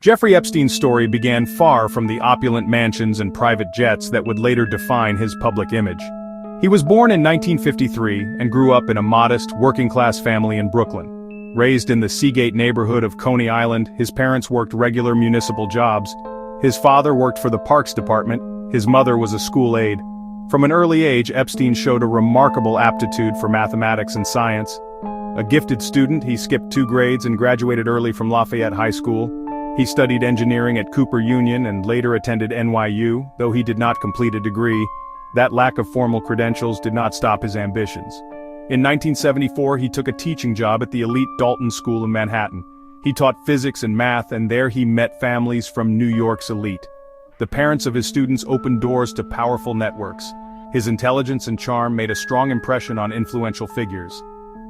Jeffrey Epstein's story began far from the opulent mansions and private jets that would later define his public image. He was born in 1953 and grew up in a modest, working-class family in Brooklyn. Raised in the Seagate neighborhood of Coney Island, his parents worked regular municipal jobs. His father worked for the Parks Department, his mother was a school aide. From an early age, Epstein showed a remarkable aptitude for mathematics and science. A gifted student, he skipped 2 grades and graduated early from Lafayette High School. He studied engineering at Cooper Union and later attended NYU, though he did not complete a degree. That lack of formal credentials did not stop his ambitions. In 1974, he took a teaching job at the elite Dalton School in Manhattan. He taught physics and math, and there he met families from New York's elite. The parents of his students opened doors to powerful networks. His intelligence and charm made a strong impression on influential figures.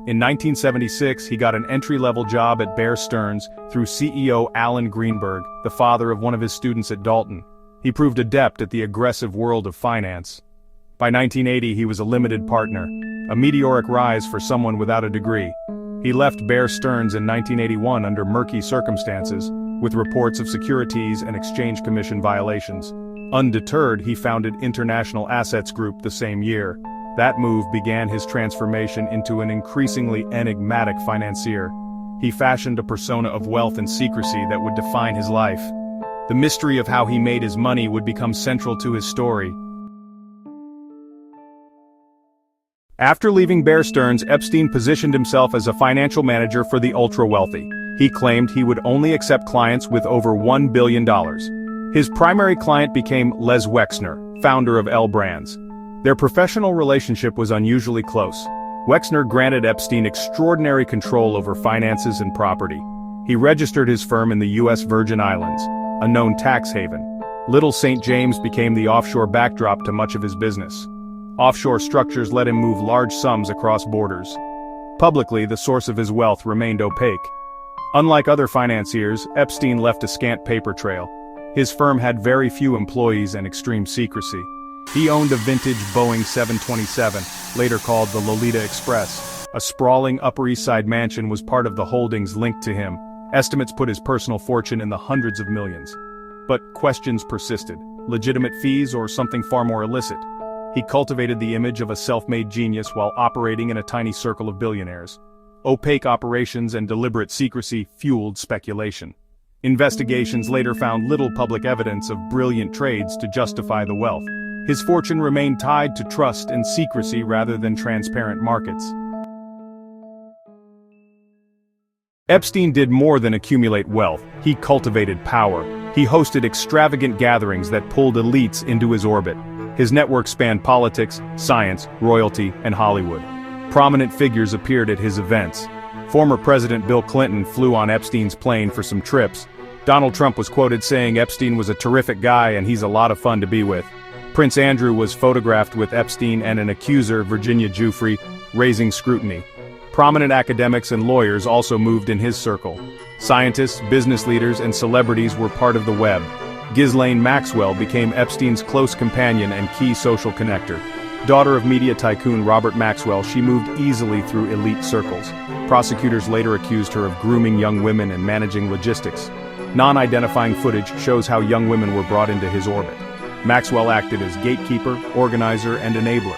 In 1976, he got an entry-level job at Bear Stearns through CEO Alan Greenberg, the father of one of his students at Dalton. He proved adept at the aggressive world of finance. By 1980, he was a limited partner, a meteoric rise for someone without a degree. He left Bear Stearns in 1981 under murky circumstances, with reports of Securities and Exchange Commission violations. Undeterred, he founded International Assets Group the same year. That move began his transformation into an increasingly enigmatic financier. He fashioned a persona of wealth and secrecy that would define his life. The mystery of how he made his money would become central to his story. After leaving Bear Stearns, Epstein positioned himself as a financial manager for the ultra-wealthy. He claimed he would only accept clients with over $1 billion. His primary client became Les Wexner, founder of L Brands. Their professional relationship was unusually close. Wexner granted Epstein extraordinary control over finances and property. He registered his firm in the U.S. Virgin Islands, a known tax haven. Little St. James became the offshore backdrop to much of his business. Offshore structures let him move large sums across borders. Publicly, the source of his wealth remained opaque. Unlike other financiers, Epstein left a scant paper trail. His firm had very few employees and extreme secrecy. He owned a vintage Boeing 727, later called the Lolita Express. A sprawling Upper East Side mansion was part of the holdings linked to him. Estimates put his personal fortune in the hundreds of millions. But questions persisted. Legitimate fees or something far more illicit? He cultivated the image of a self-made genius while operating in a tiny circle of billionaires. Opaque operations and deliberate secrecy fueled speculation. Investigations later found little public evidence of brilliant trades to justify the wealth. His fortune remained tied to trust and secrecy rather than transparent markets. Epstein did more than accumulate wealth, he cultivated power. He hosted extravagant gatherings that pulled elites into his orbit. His network spanned politics, science, royalty, and Hollywood. Prominent figures appeared at his events. Former President Bill Clinton flew on Epstein's plane for some trips. Donald Trump was quoted saying Epstein was a terrific guy and he's a lot of fun to be with. Prince Andrew was photographed with Epstein and an accuser, Virginia Giuffre, raising scrutiny. Prominent academics and lawyers also moved in his circle. Scientists, business leaders, and celebrities were part of the web. Ghislaine Maxwell became Epstein's close companion and key social connector. Daughter of media tycoon Robert Maxwell, she moved easily through elite circles. Prosecutors later accused her of grooming young women and managing logistics. Non-identifying footage shows how young women were brought into his orbit. Maxwell acted as gatekeeper, organizer, and enabler.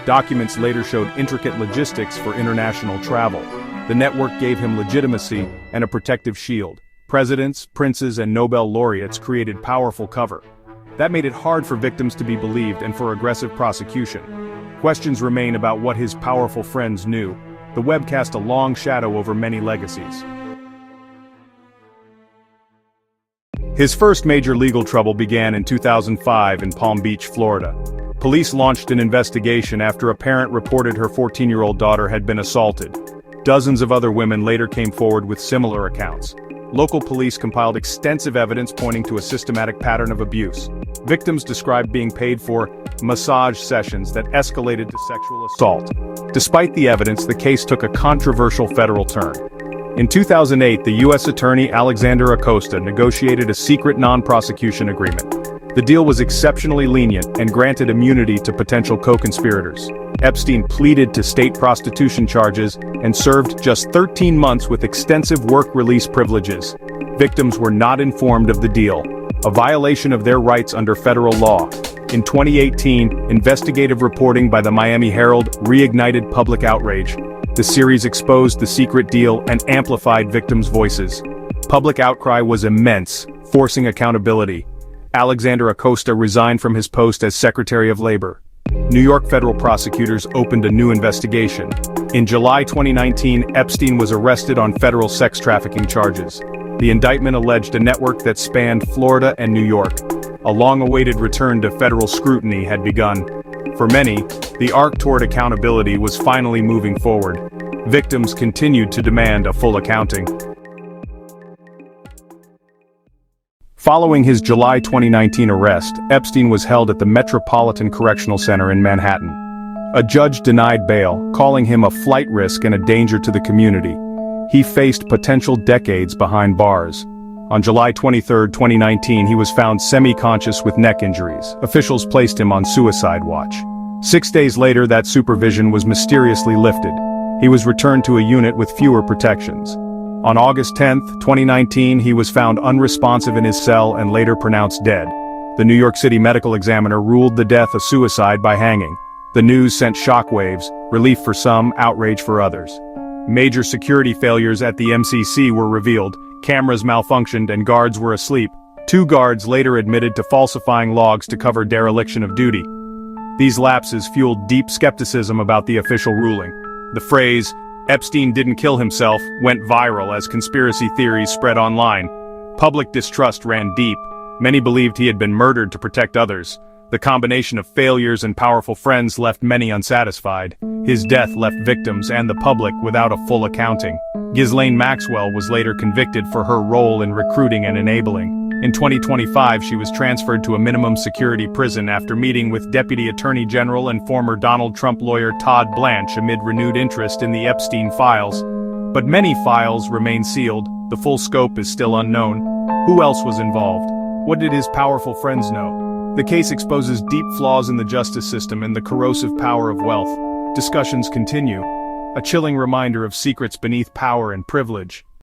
Documents later showed intricate logistics for international travel. The network gave him legitimacy and a protective shield. Presidents, princes, and Nobel laureates created powerful cover. That made it hard for victims to be believed and for aggressive prosecution. Questions remain about what his powerful friends knew. The web cast a long shadow over many legacies. His first major legal trouble began in 2005 in Palm Beach, Florida. Police launched an investigation after a parent reported her 14-year-old daughter had been assaulted. Dozens of other women later came forward with similar accounts. Local police compiled extensive evidence pointing to a systematic pattern of abuse. Victims described being paid for massage sessions that escalated to sexual assault. Despite the evidence, the case took a controversial federal turn. In 2008, the U.S. Attorney Alexander Acosta negotiated a secret non-prosecution agreement. The deal was exceptionally lenient and granted immunity to potential co-conspirators. Epstein pleaded to state prostitution charges and served just 13 months with extensive work release privileges. Victims were not informed of the deal, a violation of their rights under federal law. In 2018, investigative reporting by the Miami Herald reignited public outrage. The series exposed the secret deal and amplified victims' voices. Public outcry was immense, forcing accountability. Alexander Acosta resigned from his post as Secretary of Labor. New York federal prosecutors opened a new investigation. In July 2019, Epstein was arrested on federal sex trafficking charges. The indictment alleged a network that spanned Florida and New York. A long-awaited return to federal scrutiny had begun. For many, the arc toward accountability was finally moving forward. Victims continued to demand a full accounting. Following his July 2019 arrest, Epstein was held at the Metropolitan Correctional Center in Manhattan. A judge denied bail, calling him a flight risk and a danger to the community. He faced potential decades behind bars. On July 23, 2019, he was found semi-conscious with neck injuries. Officials placed him on suicide watch. 6 days later, that supervision was mysteriously lifted. He was returned to a unit with fewer protections. On August 10, 2019, he was found unresponsive in his cell and later pronounced dead. The New York City medical examiner ruled the death a suicide by hanging. The news sent shockwaves, relief for some, outrage for others. Major security failures at the MCC were revealed. Cameras malfunctioned and guards were asleep. 2 guards later admitted to falsifying logs to cover dereliction of duty. These lapses fueled deep skepticism about the official ruling. The phrase, "Epstein didn't kill himself," went viral as conspiracy theories spread online. Public distrust ran deep. Many believed he had been murdered to protect others. The combination of failures and powerful friends left many unsatisfied. His death left victims and the public without a full accounting. Ghislaine Maxwell was later convicted for her role in recruiting and enabling. In 2025, she was transferred to a minimum security prison after meeting with Deputy Attorney General and former Donald Trump lawyer Todd Blanche amid renewed interest in the Epstein files. But many files remain sealed. The full scope is still unknown. Who else was involved? What did his powerful friends know? The case exposes deep flaws in the justice system and the corrosive power of wealth. Discussions continue. A chilling reminder of secrets beneath power and privilege.